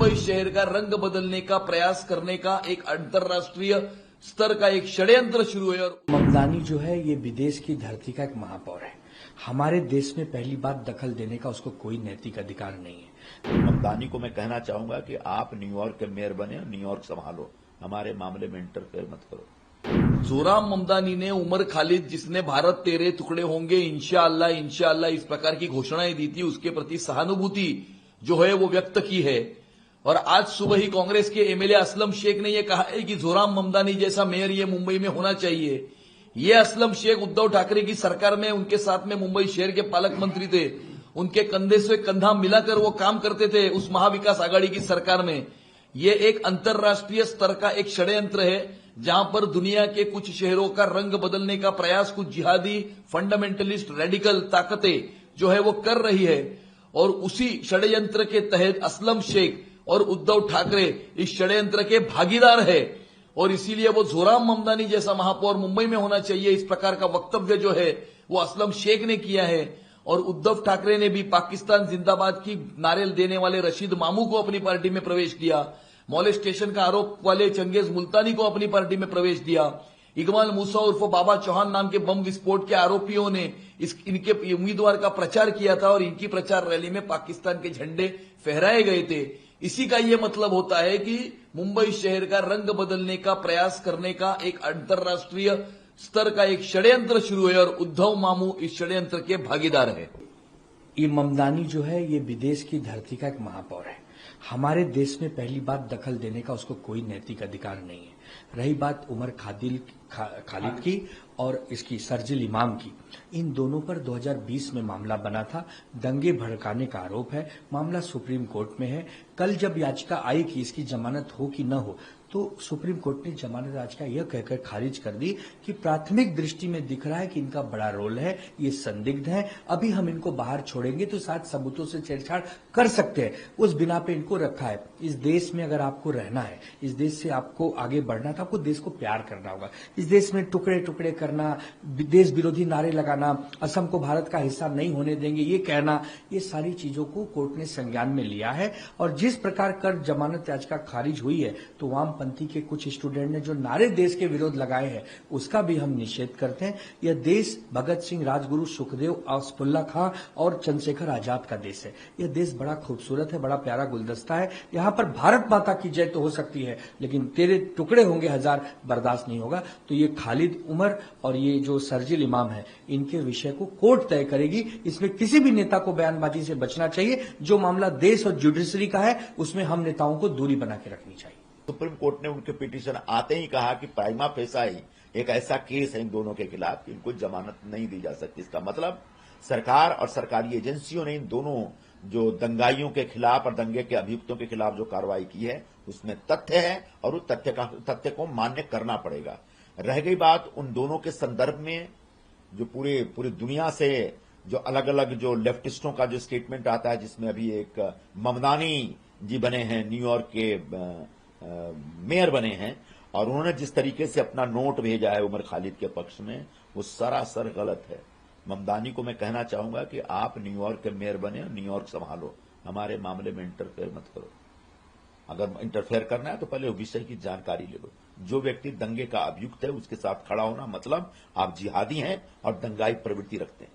मुंबई शहर का रंग बदलने का प्रयास करने का एक अंतर्राष्ट्रीय स्तर का एक षड्यंत्र शुरू है। और ममदानी जो है ये विदेश की धरती का एक महापौर है। हमारे देश में पहली बात दखल देने का उसको कोई नैतिक अधिकार नहीं है। ममदानी को मैं कहना चाहूंगा कि आप न्यूयॉर्क के मेयर बने, न्यूयॉर्क संभालो, हमारे मामले में इंटरफेयर मत करो। जोराम ममदानी ने उमर खालिद, जिसने भारत तेरे टुकड़े होंगे इंशाअल्लाह इंशाअल्लाह इस प्रकार की घोषणाएं दी थी, उसके प्रति सहानुभूति जो है वो व्यक्त की है। और आज सुबह ही कांग्रेस के एमएलए असलम शेख ने यह कहा है कि जोराम ममदानी जैसा मेयर ये मुंबई में होना चाहिए। ये असलम शेख उद्धव ठाकरे की सरकार में उनके साथ में मुंबई शहर के पालक मंत्री थे, उनके कंधे से कंधा मिलाकर वो काम करते थे उस महाविकास आघाड़ी की सरकार में। ये एक अंतर्राष्ट्रीय स्तर का एक षड्यंत्र है जहां पर दुनिया के कुछ शहरों का रंग बदलने का प्रयास कुछ जिहादी फंडामेंटलिस्ट रेडिकल ताकतें जो है वो कर रही है। और उसी षड्यंत्र के तहत असलम शेख और उद्धव ठाकरे इस षड्यंत्र के भागीदार है। और इसीलिए वो जोराम ममदानी जैसा महापौर मुंबई में होना चाहिए, इस प्रकार का वक्तव्य जो है वो असलम शेख ने किया है। और उद्धव ठाकरे ने भी पाकिस्तान जिंदाबाद की नारे देने वाले रशीद मामू को अपनी पार्टी में प्रवेश दिया, मॉलेस्टेशन का आरोप वाले चंगेज मुल्तानी को अपनी पार्टी में प्रवेश दिया। इकबाल मूसा उर्फ बाबा चौहान नाम के बम विस्फोट के आरोपियों ने इनके उम्मीदवार का प्रचार किया था और इनकी प्रचार रैली में पाकिस्तान के झंडे फहराए गए थे। इसी का यह मतलब होता है कि मुंबई शहर का रंग बदलने का प्रयास करने का एक अंतर्राष्ट्रीय स्तर का एक षड्यंत्र शुरू है और उद्धव मामू इस षड्यंत्र के भागीदार है। ये ममदानी जो है ये विदेश की धरती का एक महापौर है। हमारे देश में पहली बात दखल देने का उसको कोई नैतिक अधिकार नहीं है। रही बात उमर खालिद की और इसकी शर्जिल इमाम की, इन दोनों पर 2020 में मामला बना था, दंगे भड़काने का आरोप है, मामला सुप्रीम कोर्ट में है। कल जब याचिका आई कि इसकी जमानत हो कि न हो, तो सुप्रीम कोर्ट ने जमानत याचिका यह कहकर खारिज कर दी कि प्राथमिक दृष्टि में दिख रहा है कि इनका बड़ा रोल है, ये संदिग्ध हैं, अभी हम इनको बाहर छोड़ेंगे तो साथ सबूतों से छेड़छाड़ कर सकते हैं, उस बिना पे इनको रखा है। इस देश में अगर आपको रहना है, इस देश से आपको आगे बढ़ना है तो आपको देश को प्यार करना होगा। इस देश में टुकड़े टुकड़े करना, देश विरोधी नारे लगाना, असम को भारत का हिस्सा नहीं होने देंगे ये कहना, ये सारी चीजों को कोर्ट ने संज्ञान में लिया है। और जिस प्रकार कर जमानत याचिका खारिज हुई है तो वामपंथी के कुछ स्टूडेंट ने जो नारे देश के विरोध लगाए हैं उसका भी हम निषेध करते हैं। यह देश भगत सिंह, राजगुरु, सुखदेव, असफुल्ला खां और चंद्रशेखर आजाद का देश है। यह देश बड़ा खूबसूरत है, बड़ा प्यारा गुलदस्ता है। यहाँ पर भारत माता की जय तो हो सकती है लेकिन तेरे टुकड़े होंगे हजार बर्दाश्त नहीं होगा। तो ये खालिद उमर और ये जो शर्जिल इमाम है इनके विषय को कोर्ट तय करेगी। इसमें किसी भी नेता को बयानबाजी से बचना चाहिए। जो मामला देश और जुडिशरी का है उसमें हम नेताओं को दूरी बना के रखनी चाहिए। सुप्रीम कोर्ट ने उनके पिटीशन आते ही कहा कि प्राइमा फेसा ही एक ऐसा केस है इन दोनों के खिलाफ कि इनको जमानत नहीं दी जा सकती। इसका मतलब सरकार और सरकारी एजेंसियों ने इन दोनों जो दंगाइयों के खिलाफ और दंगे के अभियुक्तों के खिलाफ जो कार्रवाई की है उसमें तथ्य है और उस तथ्य को मान्य करना पड़ेगा। रह गई बात उन दोनों के संदर्भ में जो पूरी दुनिया से जो अलग अलग जो लेफ्टिस्टों का जो स्टेटमेंट आता है, जिसमें अभी एक ममदानी जी बने हैं, न्यूयॉर्क के मेयर बने हैं, और उन्होंने जिस तरीके से अपना नोट भेजा है उमर खालिद के पक्ष में वो सरासर गलत है। ममदानी को मैं कहना चाहूंगा कि आप न्यूयॉर्क के मेयर बने, न्यूयॉर्क संभालो, हमारे मामले में इंटरफेयर मत करो। अगर इंटरफेयर करना है तो पहले विषय की जानकारी ले लो। जो व्यक्ति दंगे का अभियुक्त है उसके साथ खड़ा होना मतलब आप जिहादी हैं और दंगाई प्रवृत्ति रखते हैं।